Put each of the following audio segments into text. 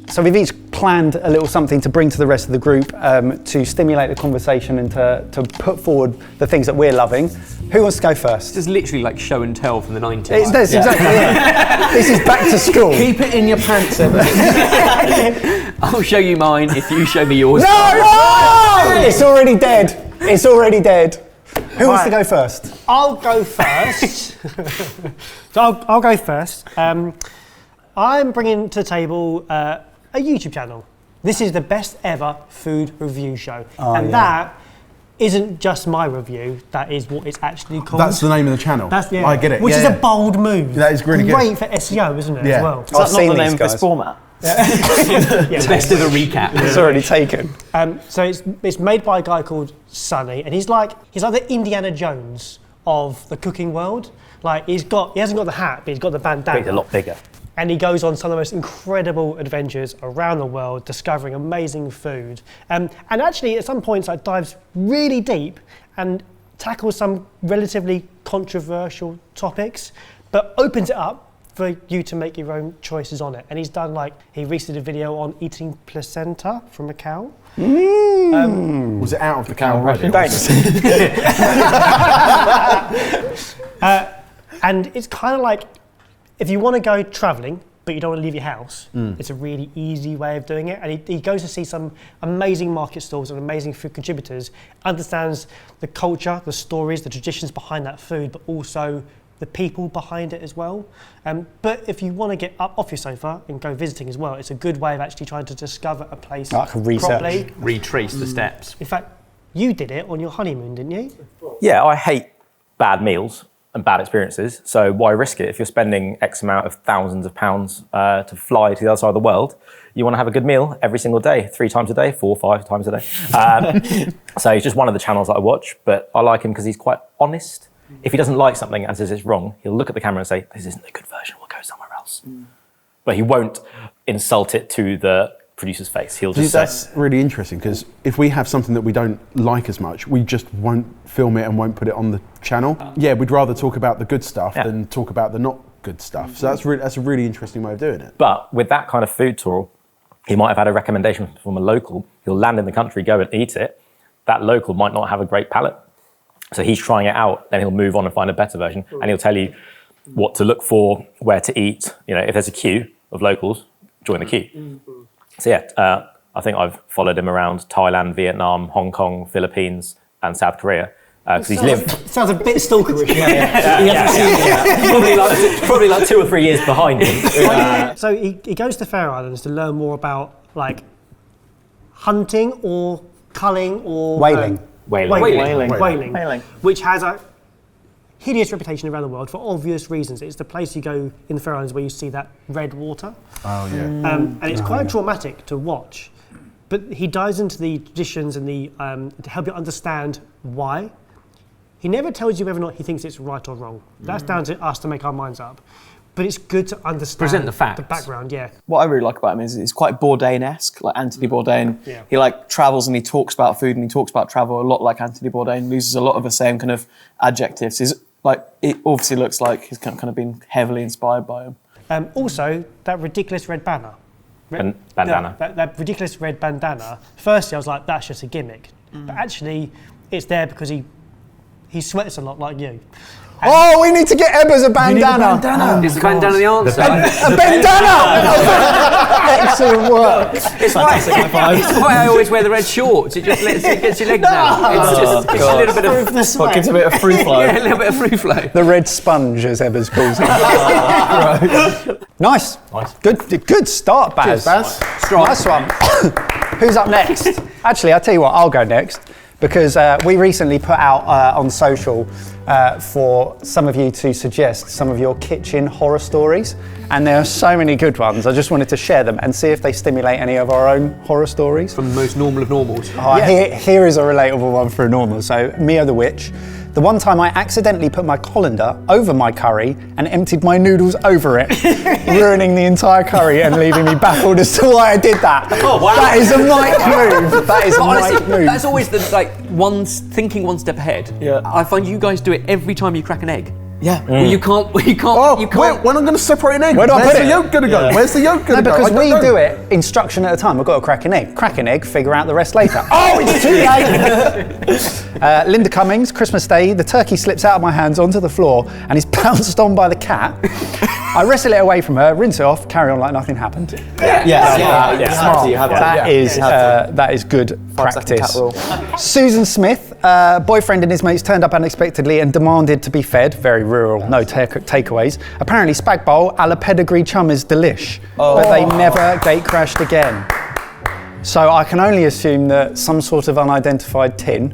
So we've each planned a little something to bring to the rest of the group to stimulate the conversation and to put forward the things that we're loving. Who wants to go first? It's literally like show and tell from the 90s. That's exactly it. This is back to school. Keep it in your pants, Evan. I'll show you mine if you show me yours. No! It's already dead. It's already dead. Who wants to go first? I'll go first. So I'll go first. I'm bringing to the table a YouTube channel. This is the best ever food review show. That isn't just my review, that is what it's actually called. That's the name of the channel. I get it. Which is a bold move. That is really good. Great for SEO, isn't it, as well? I've not the name of this format. Best of the recap. It's already taken. So it's made by a guy called Sonny, and he's like the Indiana Jones of the cooking world. Like he hasn't got the hat, but he's got the bandana. He's a lot bigger. And he goes on some of the most incredible adventures around the world, discovering amazing food. And actually, at some points, like dives really deep and tackles some relatively controversial topics, but opens it up for you to make your own choices on it. And he's done he recently did a video on eating placenta from a cow. Was it out of the cow already? Thanks. And it's kind of like, if you want to go travelling, but you don't want to leave your house, it's a really easy way of doing it. And he goes to see some amazing market stalls and amazing food contributors, understands the culture, the stories, the traditions behind that food, but also the people behind it as well. But if you want to get up off your sofa and go visiting as well, it's a good way of actually trying to discover a place properly. Retrace the steps. In fact, you did it on your honeymoon, didn't you? Yeah, I hate bad meals and bad experiences, so why risk it? If you're spending X amount of thousands of pounds to fly to the other side of the world, you want to have a good meal every single day, 3 times a day, 4, 5 times a day. So he's just one of the channels that I watch, but I like him because he's quite honest. If he doesn't like something and says it's wrong, he'll look at the camera and say, this isn't a good version, we'll go somewhere else. But he won't insult it to the producer's face. He'll just That's really interesting, because if we have something that we don't like as much, we just won't film it and won't put it on the channel. We'd rather talk about the good stuff than talk about the not good stuff. So that's a really interesting way of doing it. But with that kind of food tour, he might have had a recommendation from a local. He'll land in the country, go and eat it. That local might not have a great palate. So he's trying it out, then he'll move on and find a better version, and he'll tell you what to look for, where to eat. You know, if there's a queue of locals, join the queue. So I think I've followed him around Thailand, Vietnam, Hong Kong, Philippines, and South Korea. Because he's lived. Sounds a bit stalkerish. Probably like 2 or 3 years behind him. So he goes to Faroe Islands to learn more about hunting or culling or Whaling. Whaling, which has a hideous reputation around the world for obvious reasons. It's the place you go in the Faroe Islands where you see that red water. Oh yeah. And it's quite traumatic to watch. But he dives into the traditions and to help you understand why. He never tells you whether or not he thinks it's right or wrong. That's down to us to make our minds up. But it's good to understand Present the facts. the background, What I really like about him is he's quite Bourdain-esque, like Anthony Bourdain. Yeah. He travels and he talks about food and he talks about travel a lot like Anthony Bourdain, uses a lot of the same kind of adjectives. It obviously looks like he's kind of been heavily inspired by him. Also, that ridiculous red banner. Bandana. That ridiculous red bandana. Firstly, I was like, that's just a gimmick. But actually, it's there because he sweats a lot like you. Oh, we need to get Ebbers a bandana. Is the bandana the answer? A bandana! Excellent work. It's why I always wear the red shorts. It just gets your legs out. It's a little bit of Gives a bit of free flow. a little bit of free flow. The red sponge, as Ebbers calls it. Nice. Good start, Baz. Cheers, Baz. Nice one. Who's up next? Actually, I'll tell you what, I'll go next. Because we recently put out on social for some of you to suggest some of your kitchen horror stories. And there are so many good ones. I just wanted to share them and see if they stimulate any of our own horror stories. From the most normal of normals. Here is a relatable one for a normal. So, Mia the Witch. The one time I accidentally put my colander over my curry and emptied my noodles over it, ruining the entire curry and leaving me baffled as to why I did that. Oh, wow. That is a Mike move. That is a Mike move. That's always thinking one step ahead. Yeah. I find you guys do it every time you crack an egg. Yeah. Well, you can't. Oh, You can't. when I'm going to separate an egg, Where do I where's put the it? yolk going to go? Where's the yolk going No, to go? because I don't we know. do it instruction at a time. We've got to crack an egg. Crack an egg, figure out the rest later. Oh, it's too late! Linda Cummings, Christmas Day, the turkey slips out of my hands onto the floor and is pounced on by the cat. I wrestle it away from her, rinse it off, carry on like nothing happened. That is good practice. Cat rule. Susan Smith, boyfriend and his mates turned up unexpectedly and demanded to be fed. Very rural, no takeaways. Apparently, spag bowl a la pedigree chum is delish, but they never gate crashed again. So I can only assume that some sort of unidentified tin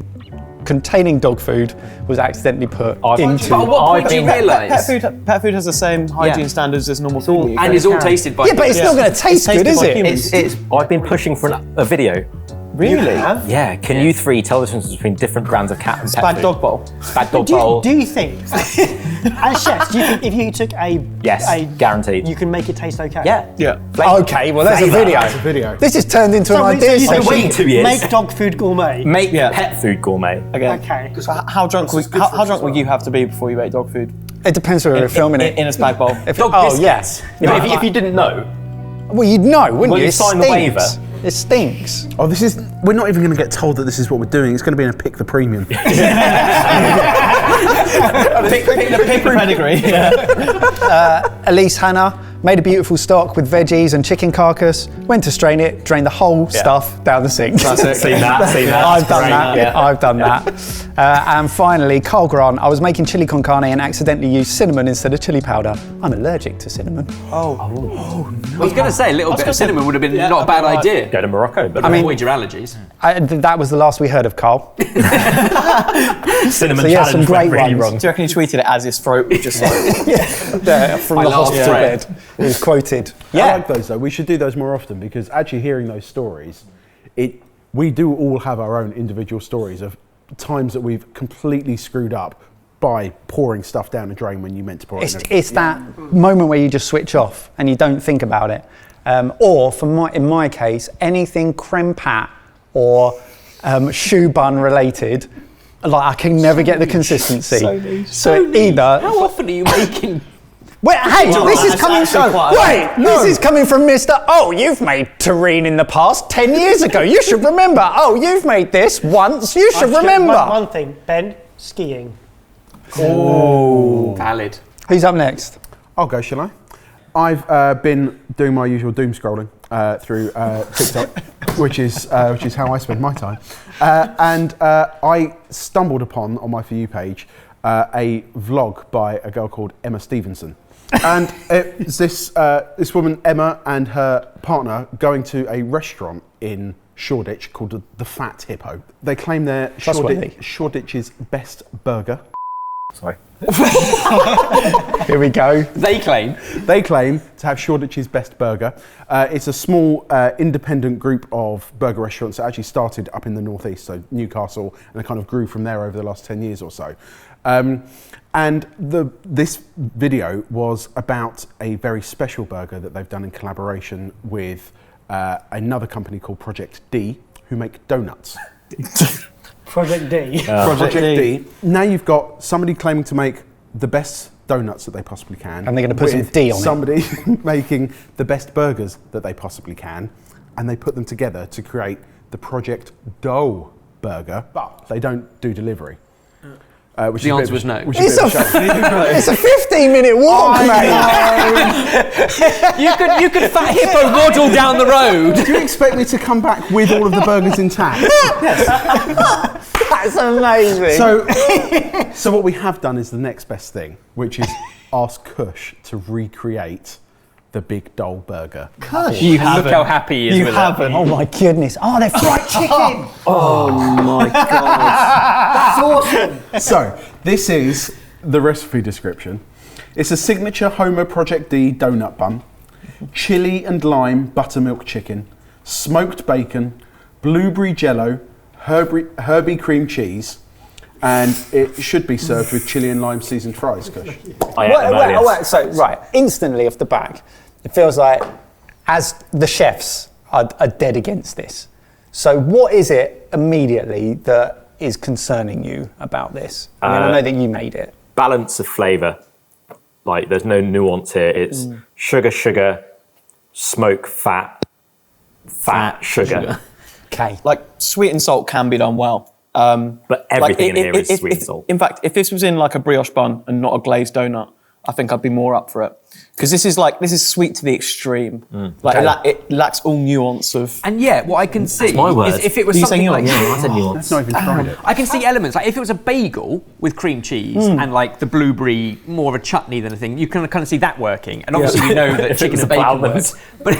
containing dog food was accidentally put into. But at what point do you realise? Pet food has the same hygiene standards as normal food. And is all tasted by. Yeah, but it's not going to taste good, is it? It's. I've been pushing for a video. Really? Yeah. Can you three tell the difference between different brands of cat and pet Spag food? dog bowl. Spag dog bowl. Do you think, as chefs, do you think if you took Yes, guaranteed. you can make it taste okay? Yeah. Okay, well, there's a video. That's a video. This has turned into an So idea you session. waiting 2 years. Make dog food gourmet. Make pet food gourmet. Okay. Okay. So how drunk will you have to be before you ate dog food? It depends where we're filming it. In a spag bowl. Yes. Yeah, if you didn't know, Well, you'd know, wouldn't Well, you? you It sign the stinks. waiver. It stinks. Oh, we're not even going to get told that this is what we're doing. It's going to be in a Pick the Premium. Pick the pedigree. Elise Hannah made a beautiful stock with veggies and chicken carcass, went to strain it, drained the whole stuff down the sink. Classic. seen that. I've done that. Yeah. I've done that. And finally, Carl Grant. I was making chili con carne and accidentally used cinnamon instead of chili powder. I'm allergic to cinnamon. I was going to say a little bit of cinnamon would have been not a bad idea. Go to Morocco, but Avoid your allergies. That was the last we heard of Carl. cinnamon So, yeah, challenge some great went really ones. wrong. Do you reckon he tweeted it as his throat was just like... From My the last hospital breath. bed. It was quoted. I like those though. We should do those more often because actually hearing those stories, we do all have our own individual stories of times that we've completely screwed up by pouring stuff down a drain when you meant to pour it in. It's that moment where you just switch off and you don't think about it. Or in my case, anything creme pat or shoe bun related, like I can never get the consistency. So either. How often are you making? Wait, hey, this is coming actually quite- This is coming from Mr. Oh, you've made terrine in the past 10 years ago. You should remember. Oh, you've made this once. You should remember. One thing, Ben, skiing. Valid. Who's up next? I'll go, shall I? I've been doing my usual doom scrolling through TikTok, which is how I spend my time. And I stumbled upon, on my For You page, a vlog by a girl called Emma Stevenson. And it's this woman, Emma, and her partner going to a restaurant in Shoreditch called the Fat Hippo. They claim they're Shoreditch's best burger. Sorry. Here we go. They claim. They claim to have Shoreditch's best burger. It's a small independent group of burger restaurants that actually started up in the northeast, so Newcastle, and it kind of grew from there over the last 10 years or so. And this video was about a very special burger that they've done in collaboration with another company called Project D, who make donuts. Project D. Project D. Now you've got somebody claiming to make the best donuts that they possibly can. And they're gonna put some with D on it. somebody making the best burgers that they possibly can. And they put them together to create the Project Dough burger, but they don't do delivery. Which The is a bit answer of was no. which is a bit of a shame. It's a 15-minute walk, mate. You could Fat Hippo waddle down the road. Do you expect me to come back with all of the burgers intact? That's amazing. So what we have done is the next best thing, which is ask Kush to recreate the Big Doll burger. You haven't. Look how happy he is with it. Oh my goodness. Oh, they're fried chicken. Oh my god. That's awesome. So this is the recipe description. It's a signature Homer Project D donut bun, chili and lime buttermilk chicken, smoked bacon, blueberry jello, Herbie cream cheese, and it should be served with chili and lime seasoned fries, Kush. So, instantly off the back, it feels like as the chefs are dead against this. So what is it immediately that is concerning you about this? I mean, I know that you made it. balance of flavour. Like, there's no nuance here. It's sugar, smoke, fat, sugar. Okay. Like, sweet and salt can be done well. But everything in here is sweet and salt. In fact, if this was in like a brioche bun and not a glazed donut, I think I'd be more up for it. Because this is sweet to the extreme. Like it lacks all nuance of. And yeah, what I can see my word. is if it was Are you something saying like nuance? I said nuance. I've not even tried it. I can see elements. Like if it was a bagel with cream cheese and like the blueberry, more of a chutney than a thing, you can kind of see that working. And obviously we know that chicken and bacon works. But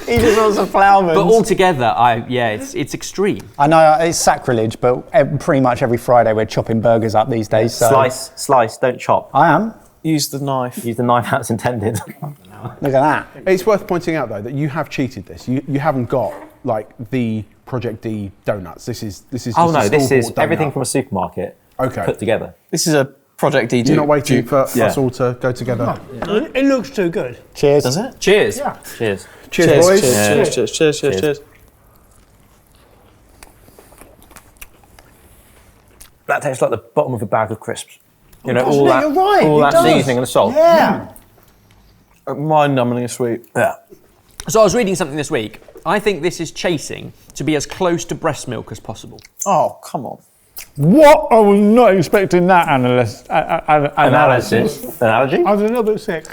He just wants a Ploughman's. but altogether, it's extreme. I know it's sacrilege, but pretty much every Friday we're chopping burgers up these days. So Slice, don't chop. I am. Use the knife. Use the knife how it's intended. Look at that. It's worth pointing out though that you have cheated this. You haven't got like the Project D donuts. This is just Oh no, a this is store-bought donut. everything from a supermarket put together. This is a Project D. You're not waiting for us all to go together. It looks too good. Cheers. Does it? Cheers. Yeah. Cheers. Cheers, boys. Cheers. That tastes like the bottom of a bag of crisps. You know, You're right, all it that does. seasoning and the salt. Yeah. Mind-numbingly sweet. Yeah. So I was reading something this week. I think this is chasing to be as close to breast milk as possible. Oh, come on. What? I was not expecting that analysis. Analogy? I was a little bit sick.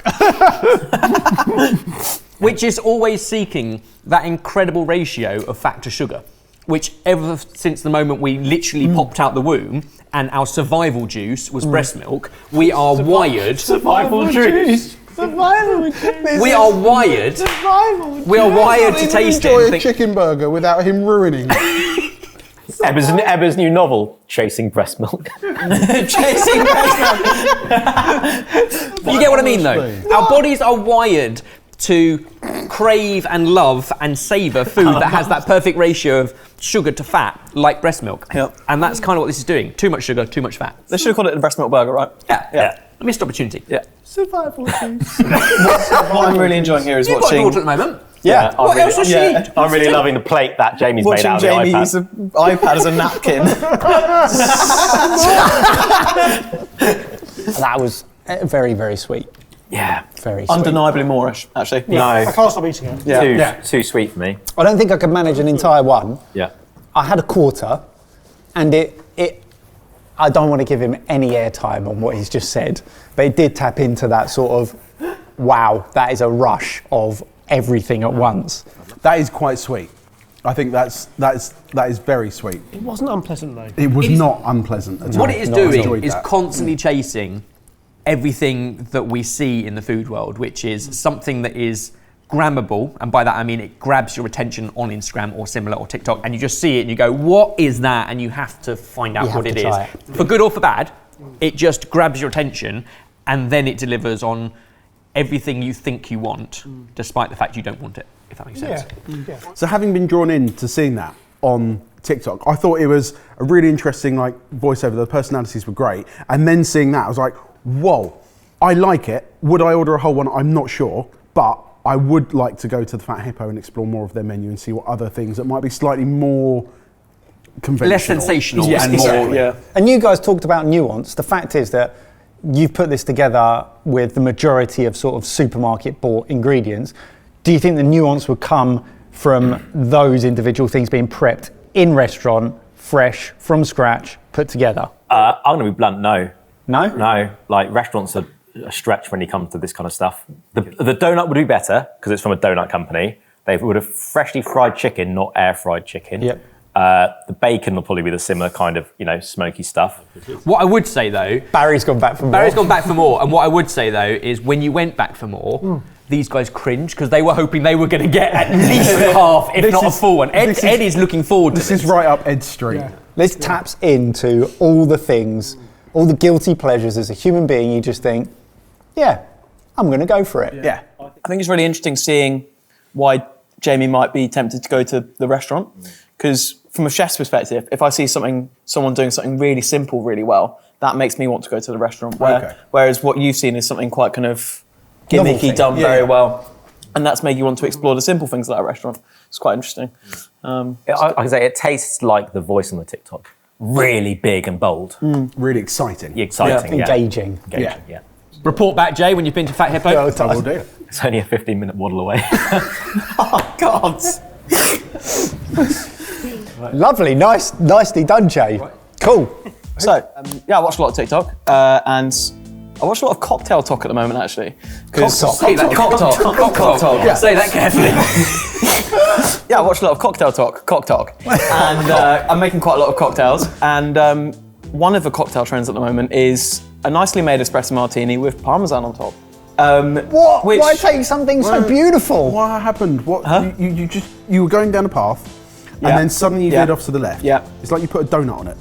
Which is always seeking that incredible ratio of fat to sugar, which ever since the moment we literally popped out the womb and our survival juice was breast milk, we are wired. Survival juice. Survival juice. We are wired. Survival juice. We are wired to taste it. Enjoy and a think, chicken burger without him ruining it. Ebba's new novel, Chasing Breast Milk. chasing breast milk. You get what I mean, though. Our bodies are wired to crave and love and savour food that has that perfect ratio of sugar to fat, like breast milk. Yep. And that's kind of what this is doing. Too much sugar, too much fat. They should have called it the breast milk burger, right? Yeah. Missed opportunity. Yeah. Survival juice. What I'm really enjoying here is You've got watching. water at the moment. Yeah. What else does she yeah. need? I'm really loving the plate that Jamie's made Watching out of the Jamie iPad. use the iPad as a napkin. That was very, very sweet. Yeah. Very sweet. Undeniably Moorish, actually. I No, can't stop eating it. Yeah. too sweet for me. I don't think I could manage an entire one. Yeah. I had a quarter, and I don't want to give him any airtime on what he's just said, but it did tap into that sort of, wow, that is a rush of everything at once. That is quite sweet. I think that is very sweet. It wasn't unpleasant though. It was not unpleasant at all. What it is I doing enjoyed is that. constantly chasing everything that we see in the food world, which is something that is grammable, and by that I mean it grabs your attention on Instagram or similar or TikTok, and you just see it and you go, what is that? And you have to find out You what have it to is. try it. For good or for bad, it just grabs your attention and then it delivers on everything you think you want, despite the fact you don't want it, if that makes sense. Yeah. So having been drawn in to seeing that on TikTok, I thought it was a really interesting voiceover. The personalities were great, and then seeing that, I was like, whoa, I like it. Would I order a whole one? I'm not sure, but I would like to go to the Fat Hippo and explore more of their menu and see what other things that might be slightly more conventional. Less sensational Yes, and exactly. more. Yeah. And you guys talked about nuance. The fact is that you've put this together with the majority of sort of supermarket bought ingredients. Do you think the nuance would come from those individual things being prepped in restaurant, fresh, from scratch, put together? I'm going to be blunt, no. No? No, like restaurants are a stretch when you come to this kind of stuff. The donut would be better because it's from a donut company. They would have freshly fried chicken, not air fried chicken. Yep. The bacon will probably be the similar kind of, smoky stuff. What I would say though, Barry's gone back for more. Barry's gone back for more, and what I would say though is when you went back for more, these guys cringed because they were hoping they were going to get at least half, if not a full one. Ed is looking forward to this. This is right up Ed Street. Yeah. This taps into all the things, all the guilty pleasures as a human being. You just think, yeah, I'm going to go for it. Yeah. I think it's really interesting seeing why Jamie might be tempted to go to the restaurant. Because from a chef's perspective, if I see someone doing something really simple really well, that makes me want to go to the restaurant. Whereas what you've seen is something quite kind of gimmicky, Novelty. done Yeah. very well. And that's making you want to explore the simple things at a restaurant. It's quite interesting. I can say it tastes like the voice on the TikTok. really big and bold. Really exciting. Exciting. Yeah. Engaging. Engaging, yeah. Report back, Jay, when you've been to Fat Hippo. Well I done. will do. It's only a 15-minute waddle away. Oh God. Lovely, nicely done, Jay. Cool. So, I watch a lot of TikTok, and I watch a lot of cocktail talk at the moment, actually. Say that. Cocktail. Yeah. Say that carefully. Yeah, I watch a lot of cocktail talk, and I'm making quite a lot of cocktails. And one of the cocktail trends at the moment is a nicely made espresso martini with parmesan on top. What? Which- Why take something so beautiful? What happened? What? You were going down a path, and Yeah. then suddenly you Yeah. veered off to the left. Yeah. It's like you put a donut on it.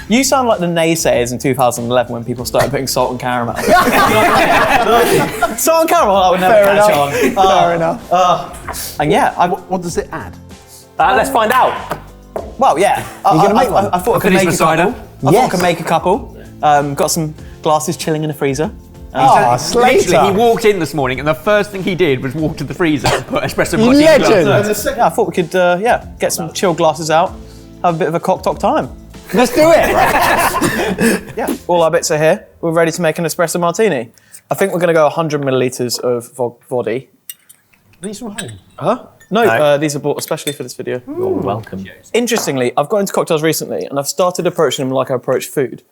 You sound like the naysayers in 2011 when people started putting salt and caramel. Salt and caramel, I would never Fair catch enough. on. Fair enough. And yeah, What does it add? Let's find out. well, yeah. You gonna make one? I thought I could Finish make a the cider? couple. I thought I could make a couple. Got some glasses chilling in the freezer. Oh, Literally, he Slater. walked in this morning, and the first thing he did was walk to the freezer and put espresso You martini legend. glasses. Yeah, I thought we could, get some chilled glasses out, have a bit of a cock talk time. Let's do it. Yeah, all our bits are here. We're ready to make an espresso martini. I think we're going to go 100 millilitres of vodka. These from home. Huh? No, these are bought especially for this video. You're welcome. Interestingly, I've got into cocktails recently, and I've started approaching them like I approach food.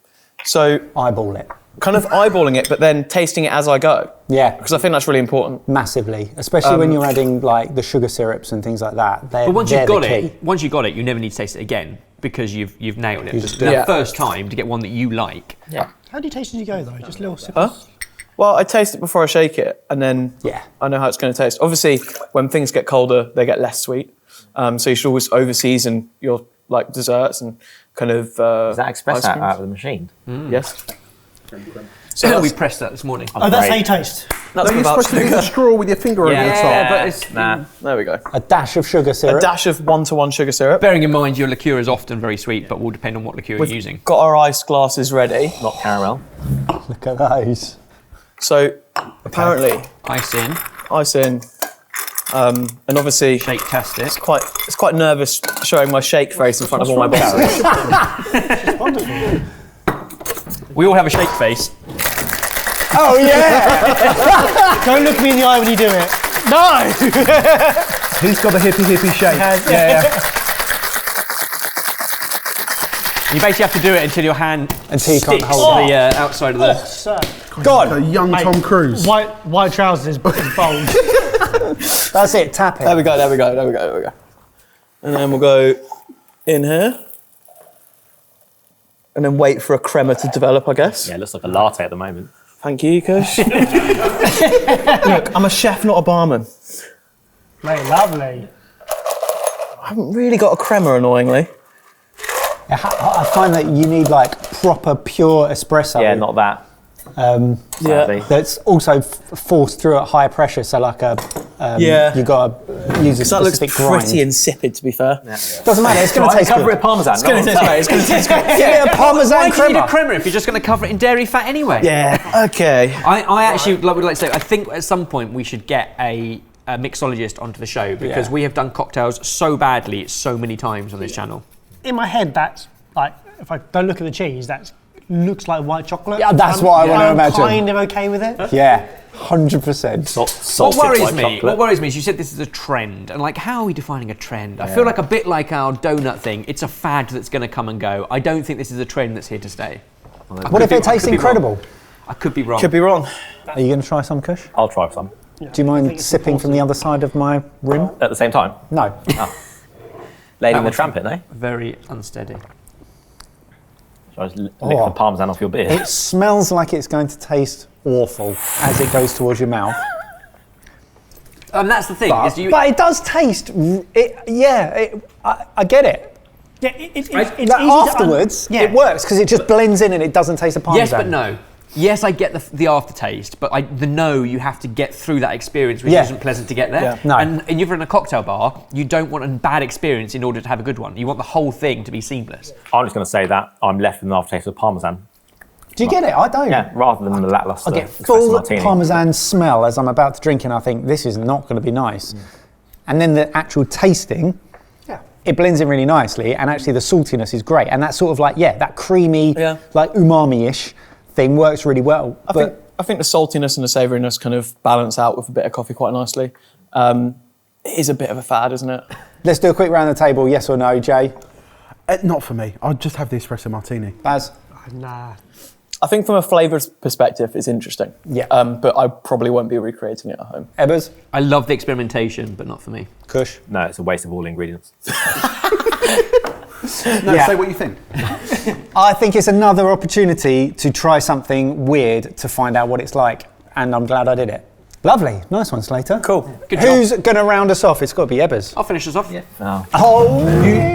So, Eyeball it. kind of eyeballing it, but then tasting it as I go. Yeah. Because I think that's really important. Massively, especially when you're adding like the sugar syrups and things like that. But once you've they're got the it, key. you never need to taste it again because you've nailed it. just That do it. first time to get one that you like. Yeah. How do you taste as you go though? Just a little sip. Huh? Well, I taste it before I shake it, and then Yeah. I know how it's going to taste. Obviously, when things get colder, they get less sweet. So you should always over-season your like desserts and kind of. Is that ice espresso creams. out of the machine? Yes. So we pressed that this morning. Oh, that's Great. how you taste. That's No, you're without supposed to use sugar. a straw with your finger over the top. Yeah, but it's Nah. There we go. A dash of sugar syrup. A dash of 1-to-1 sugar syrup. bearing in mind your liqueur is often very sweet, but will depend on what liqueur you're using. Got our ice glasses ready. Not caramel. Look at those. So apparently, Ice in, ice in, and obviously shake, test it. it's quite nervous showing my shake face in front of all my bosses. We all have a shake face. Oh yeah. Don't look me in the eye when you do it. No. He's got a hippie shape. Yeah. You basically have to do it until your hand Until you can't sticks hold to the outside of the. Sir. God. A young Mate, Tom Cruise. White trousers is bold. That's it. Tap it. There we go. And then we'll go in here. And then wait for a crema to develop, I guess. Yeah, it looks like a latte at the moment. Thank you, Kush. Look, I'm a chef, not a barman. Mate, lovely. I haven't really got a crema, annoyingly. I find that you need like proper pure espresso. Yeah, not that. Sadly. That's also forced through at high pressure. So like a. Yeah. You got to use a That looks specific pretty grind. insipid, to be fair. Doesn't matter. It's going to taste Cover good. it Parmesan. It's going to taste great. It's going to taste great. Give it a Parmesan Why do you need a crema. crema if you're just going to cover it in dairy fat anyway? Yeah. Okay. I actually would like to say, I think at some point we should get a mixologist onto the show because Yeah. we have done cocktails so badly so many times on this channel. In my head, that's like, if I don't look at the cheese, that looks like white chocolate. Yeah, that's what I wanna I'm imagine. kind of okay with it. Yeah, 100%. What Salted worries white me? chocolate. What worries me is you said this is a trend, and like, how are we defining a trend? I feel like a bit like our donut thing. It's a fad that's going to come and go. I don't think this is a trend that's here to stay. What if it tastes incredible? I could be wrong. Could be wrong. Are you going to try some, Kush? I'll try some. Do you mind sipping from the other side of my rim? At the same time. No. Lady in the Trampet, eh? Very unsteady. Shall I just lick the Parmesan off your beard? It smells like it's going to taste awful as it goes towards your mouth. And that's the thing. But, is you, but it does taste. I get it. Yeah, it's Like easy to afterwards, yeah. it works because it just blends in and it doesn't taste of parmesan. yes, but no. Yes, I get the aftertaste, but the no, you have to get through that experience, which Yeah. isn't pleasant to get there. Yeah. No. And you're in a cocktail bar, you don't want a bad experience in order to have a good one. You want the whole thing to be seamless. I'm just going to say that I'm left with an aftertaste of Parmesan. Do you get it? I don't. Yeah, rather than the lackluster I get espresso full martini. parmesan smell as I'm about to drink, and I think this is not going to be nice. And then the actual tasting, it blends in really nicely, and actually the saltiness is great, and that sort of like that creamy, like umami-ish thing works really well. I think the saltiness and the savouriness kind of balance out with a bit of coffee quite nicely. It is a bit of a fad, isn't it? Let's do a quick round of the table, yes or no, Jay? Not for me. I'll just have the espresso martini. Baz? Nah. I think from a flavour perspective, it's interesting. Yeah. But I probably won't be recreating it at home. Ebbers? I love the experimentation, but not for me. Kush? No, it's a waste of all ingredients. Say what you think. I think it's another opportunity to try something weird to find out what it's like, and I'm glad I did it. Lovely. Nice one, Slater. Cool. Good Who's going to round us off? It's got to be Ebbers. I'll finish us off. Yeah.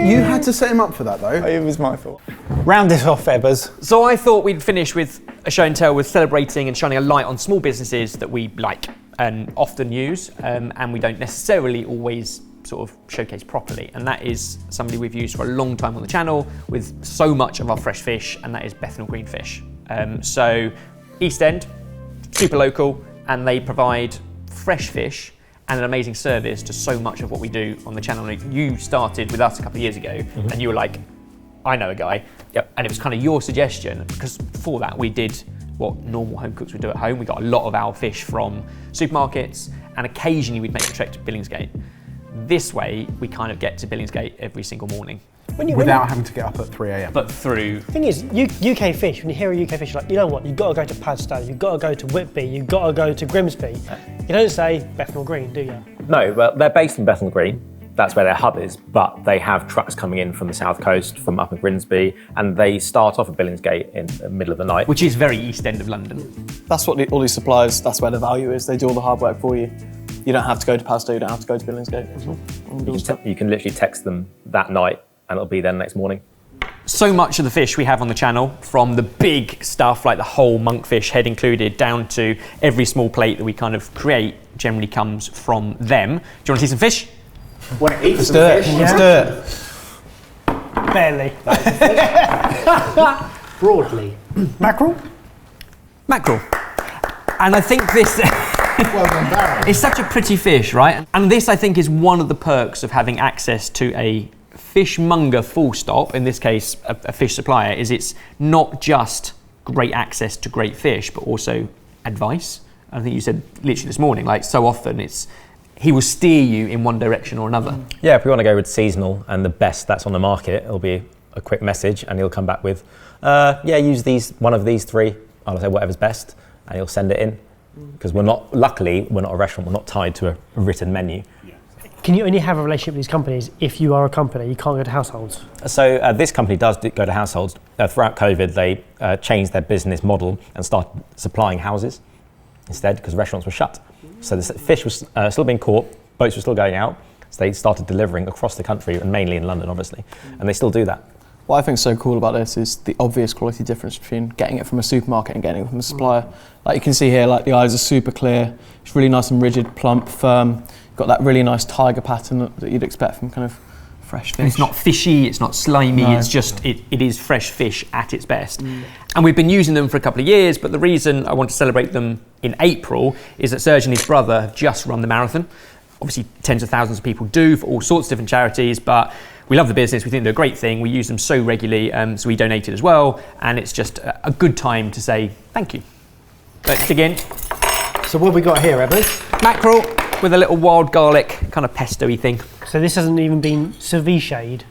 You had to set him up for that, though. It was my fault. Round it off, Ebbers. So I thought we'd finish with a show and tell with celebrating and shining a light on small businesses that we like and often use, and we don't necessarily always sort of showcase properly. And that is somebody we've used for a long time on the channel with so much of our fresh fish, and that is Bethnal Green Fish. So East End, super local, and they provide fresh fish and an amazing service to so much of what we do on the channel. You started with us a couple of years ago, and you were like, I know a guy. Yep. And it was kind of your suggestion, because before that we did what normal home cooks would do at home. We got a lot of our fish from supermarkets, and occasionally we'd make the trek to Billingsgate. This way, we kind of get to Billingsgate every single morning. Without having to get up at 3 a.m. But through... The thing is, UK fish, when you hear a UK fish, you're like, you know what, you've got to go to Padstow, you've got to go to Whitby, you've got to go to Grimsby. You don't say Bethnal Green, do you? No, well, they're based in Bethnal Green. That's where their hub is, but they have trucks coming in from the south coast, from up in Grimsby, and they start off at Billingsgate in the middle of the night. Which is very East End of London. That's what all these suppliers, that's where the value is. They do all the hard work for you. You don't have to go to Padstow, you don't have to go to Billingsgate. You can literally text them that night, and it'll be there the next morning. So much of the fish we have on the channel, from the big stuff like the whole monkfish, head included, down to every small plate that we kind of create, generally comes from them. Do you want to see some fish? Want to eat Let's do it. Let's do it. Barely. broadly? Mackerel? Mackerel. And I think this... It's such a pretty fish, right? And this, I think, is one of the perks of having access to a fishmonger full stop, in this case, a fish supplier, is it's not just great access to great fish, but also advice. I think you said literally this morning, like so often he will steer you in one direction or another. Yeah, if we want to go with seasonal and the best that's on the market, it'll be a quick message and he'll come back with, use one of these three. I'll say whatever's best, and he'll send it in. Because luckily, we're not a restaurant, we're not tied to a written menu. Can you only have a relationship with these companies if you are a company? You can't go to households? So this company does go to households. Throughout COVID, they changed their business model and started supplying houses instead, because restaurants were shut. So the fish was still being caught, boats were still going out, so they started delivering across the country, and mainly in London, obviously. And they still do that. What I think is so cool about this is the obvious quality difference between getting it from a supermarket and getting it from a supplier. Like you can see here, like the eyes are super clear. It's really nice and rigid, plump, firm. Got that really nice tiger pattern that you'd expect from kind of fresh fish. And it's not fishy, it's not slimy, No. it's just, it is fresh fish at its best. And we've been using them for a couple of years, but the reason I want to celebrate them in April is that Serge and his brother have just run the marathon. Obviously, tens of thousands of people do for all sorts of different charities, but we love the business, we think they're a great thing, we use them so regularly, so we donated as well, and it's just a good time to say thank you. Let's dig in. So what have we got here, Ebbers? Mackerel with a little wild garlic, kind of pesto-y thing. So this hasn't even been ceviche'd?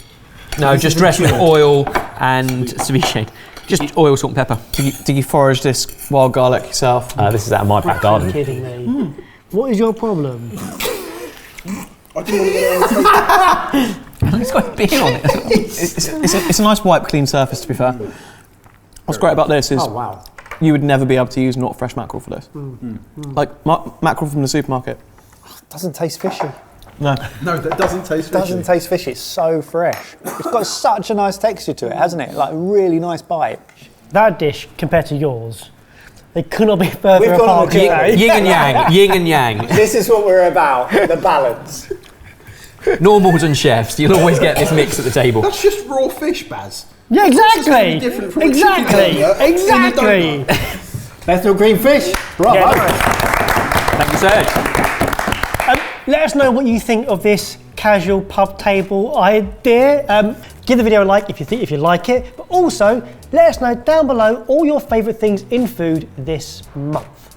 No, just dressed with oil and ceviche. Just oil, salt and pepper. Did you forage this wild garlic yourself? This is out of my back garden. You're kidding me. What is your problem? I didn't want to get it on the face. It's got a beer on it. It's a nice wipe clean surface, to be fair. What's great about this is wow. you would never be able to use not fresh mackerel for this. Like mackerel from the supermarket. Doesn't taste fishy. No. No, that doesn't taste fishy. Doesn't taste fishy. It's so fresh. It's got such a nice texture to it, hasn't it? Like a really nice bite. That dish, compared to yours, they could not be further We've gone on apart. a journey. Yin and yang, yin and yang. This is what we're about, the balance. Normals and chefs, you'll always get this mix at the table. That's just raw fish, Baz. Yeah, exactly. different from a Exactly. chicken burger in a Exactly. Bethnal Green Fish. Bravo. Yeah, Thank you, Serge. Let us know what you think of this casual pub table idea. Give the video a like if you like it, but also let us know down below all your favourite things in food this month.